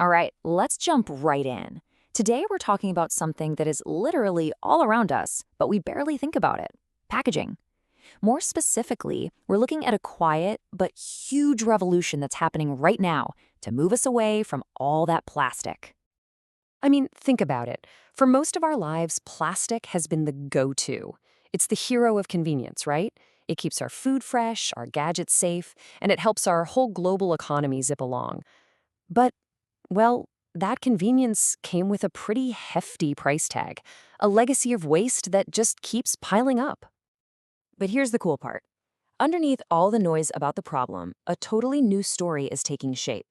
All right, let's jump right in. Today we're talking about something that is literally all around us, but we barely think about it: packaging. More specifically, we're looking at a quiet but huge revolution that's happening right now to move us away from all that plastic. I mean, think about it. For most of our lives, plastic has been the go-to. It's the hero of convenience, right? It keeps our food fresh, our gadgets safe, and it helps our whole global economy zip along. But, well, that convenience came with a pretty hefty price tag, a legacy of waste that just keeps piling up. But here's the cool part. Underneath all the noise about the problem, a totally new story is taking shape.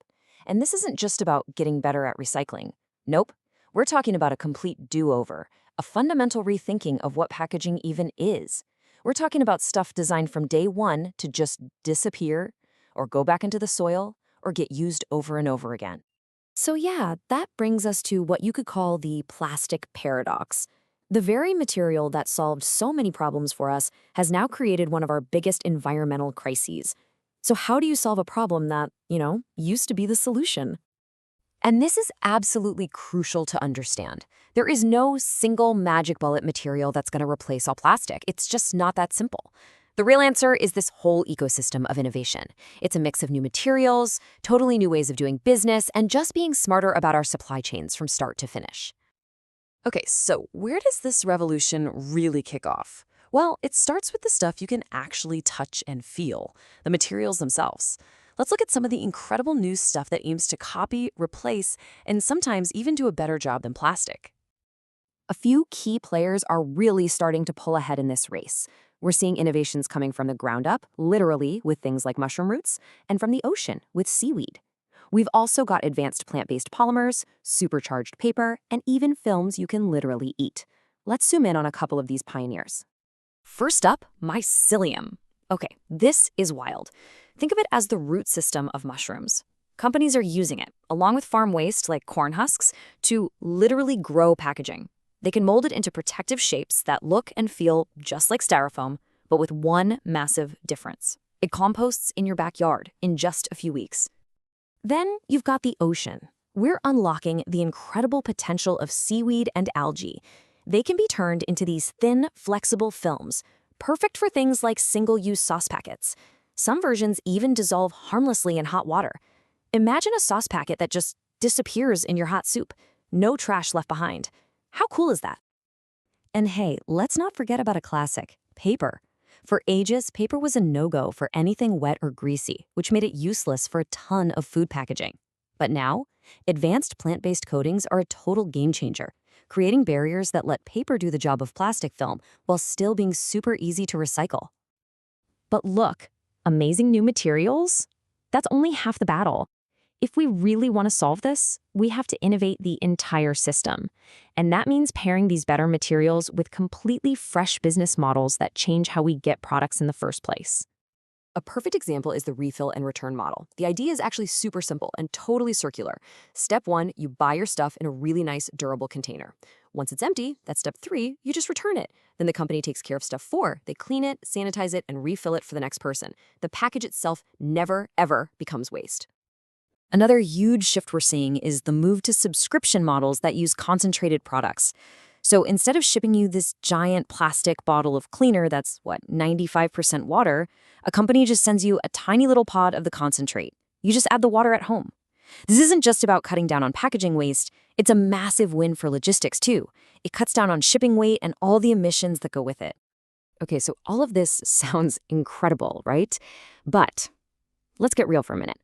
And this isn't just about getting better at recycling. Nope. We're talking about a complete do-over, a fundamental rethinking of what packaging even is. We're talking about stuff designed from day one to just disappear, or go back into the soil, or get used over and over again. So yeah, that brings us to what you could call the plastic paradox. The very material that solved so many problems for us has now created one of our biggest environmental crises. So how do you solve a problem that, used to be the solution? And this is absolutely crucial to understand. There is no single magic bullet material that's going to replace all plastic. It's just not that simple. The real answer is this whole ecosystem of innovation. It's a mix of new materials, totally new ways of doing business, and just being smarter about our supply chains from start to finish. Okay, so where does this revolution really kick off? Well, it starts with the stuff you can actually touch and feel, the materials themselves. Let's look at some of the incredible new stuff that aims to copy, replace, and sometimes even do a better job than plastic. A few key players are really starting to pull ahead in this race. We're seeing innovations coming from the ground up, literally with things like mushroom roots, and from the ocean with seaweed. We've also got advanced plant-based polymers, supercharged paper, and even films you can literally eat. Let's zoom in on a couple of these pioneers. First up, Mycelium. Okay, this is wild. Think of it as the root system of mushrooms. Companies are using it, along with farm waste like corn husks, to literally grow packaging. They can mold it into protective shapes that look and feel just like styrofoam, but with one massive difference. It composts in your backyard in just a few weeks. Then you've got the ocean. We're unlocking the incredible potential of seaweed and algae. They can be turned into these thin, flexible films, perfect for things like single-use sauce packets. Some versions even dissolve harmlessly in hot water. Imagine a sauce packet that just disappears in your hot soup. No trash left behind. How cool is that? And hey, let's not forget about a classic: paper. For ages, paper was a no-go for anything wet or greasy, which made it useless for a ton of food packaging. But now, advanced plant-based coatings are a total game-changer, creating barriers that let paper do the job of plastic film while still being super easy to recycle. But look, amazing new materials? That's only half the battle. If we really want to solve this, we have to innovate the entire system. And that means pairing these better materials with completely fresh business models that change how we get products in the first place. A perfect example is the refill and return model. The idea is actually super simple and totally circular. Step 1, you buy your stuff in a really nice, durable container. Once it's empty, that's step 3, you just return it. Then the company takes care of step 4. They clean it, sanitize it, and refill it for the next person. The package itself never, ever becomes waste. Another huge shift we're seeing is the move to subscription models that use concentrated products. So instead of shipping you this giant plastic bottle of cleaner that's, 95% water, a company just sends you a tiny little pod of the concentrate. You just add the water at home. This isn't just about cutting down on packaging waste, it's a massive win for logistics too. It cuts down on shipping weight and all the emissions that go with it. Okay, so all of this sounds incredible, right? But let's get real for a minute.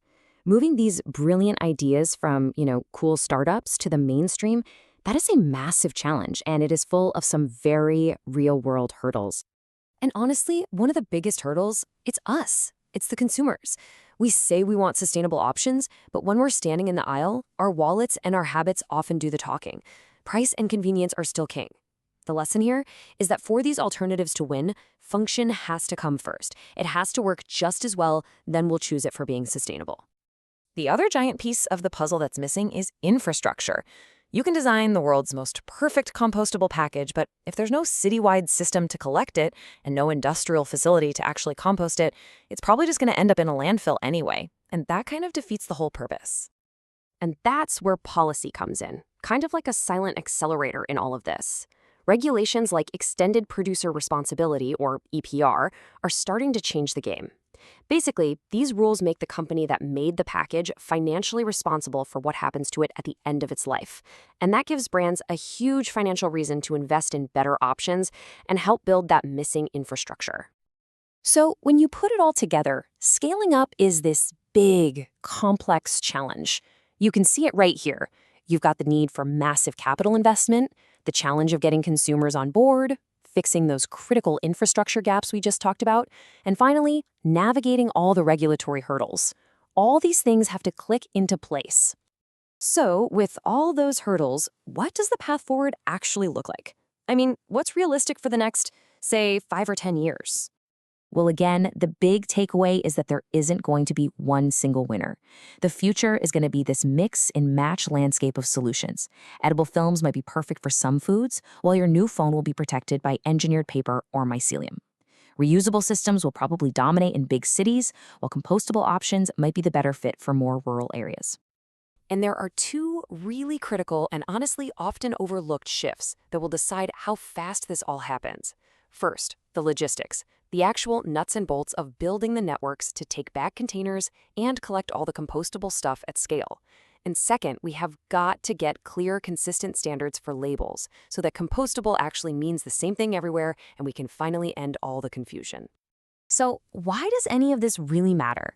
Moving these brilliant ideas from, cool startups to the mainstream, that is a massive challenge, and it is full of some very real-world hurdles. And honestly, one of the biggest hurdles, it's us. It's the consumers. We say we want sustainable options, but when we're standing in the aisle, our wallets and our habits often do the talking. Price and convenience are still king. The lesson here is that for these alternatives to win, function has to come first. It has to work just as well, then we'll choose it for being sustainable. The other giant piece of the puzzle that's missing is infrastructure. You can design the world's most perfect compostable package, but if there's no citywide system to collect it and no industrial facility to actually compost it, it's probably just going to end up in a landfill anyway, and that kind of defeats the whole purpose. And that's where policy comes in, kind of like a silent accelerator in all of this. Regulations like Extended Producer Responsibility, or EPR, are starting to change the game. Basically, these rules make the company that made the package financially responsible for what happens to it at the end of its life. And that gives brands a huge financial reason to invest in better options and help build that missing infrastructure. So, when you put it all together, scaling up is this big, complex challenge. You can see it right here. You've got the need for massive capital investment, the challenge of getting consumers on board, fixing those critical infrastructure gaps we just talked about, and finally, navigating all the regulatory hurdles. All these things have to click into place. So, with all those hurdles, what does the path forward actually look like? I mean, what's realistic for the next, say, 5 or 10 years? Well, again, the big takeaway is that there isn't going to be one single winner. The future is going to be this mix and match landscape of solutions. Edible films might be perfect for some foods, while your new phone will be protected by engineered paper or mycelium. Reusable systems will probably dominate in big cities, while compostable options might be the better fit for more rural areas. And there are two really critical and honestly often overlooked shifts that will decide how fast this all happens. First, the logistics, the actual nuts and bolts of building the networks to take back containers and collect all the compostable stuff at scale. And second, we have got to get clear, consistent standards for labels so that compostable actually means the same thing everywhere and we can finally end all the confusion. So, why does any of this really matter?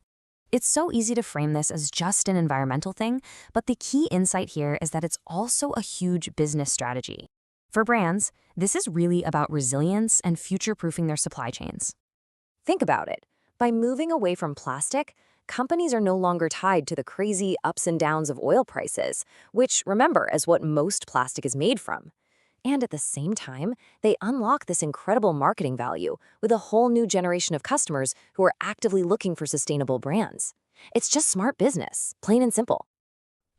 It's so easy to frame this as just an environmental thing, but the key insight here is that it's also a huge business strategy. For brands, this is really about resilience and future-proofing their supply chains. Think about it. By moving away from plastic, companies are no longer tied to the crazy ups and downs of oil prices, which, remember, is what most plastic is made from. And at the same time, they unlock this incredible marketing value with a whole new generation of customers who are actively looking for sustainable brands. It's just smart business, plain and simple.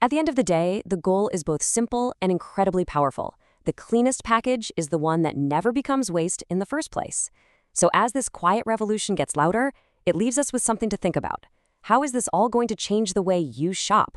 At the end of the day, the goal is both simple and incredibly powerful. The cleanest package is the one that never becomes waste in the first place. So as this quiet revolution gets louder, it leaves us with something to think about. How is this all going to change the way you shop?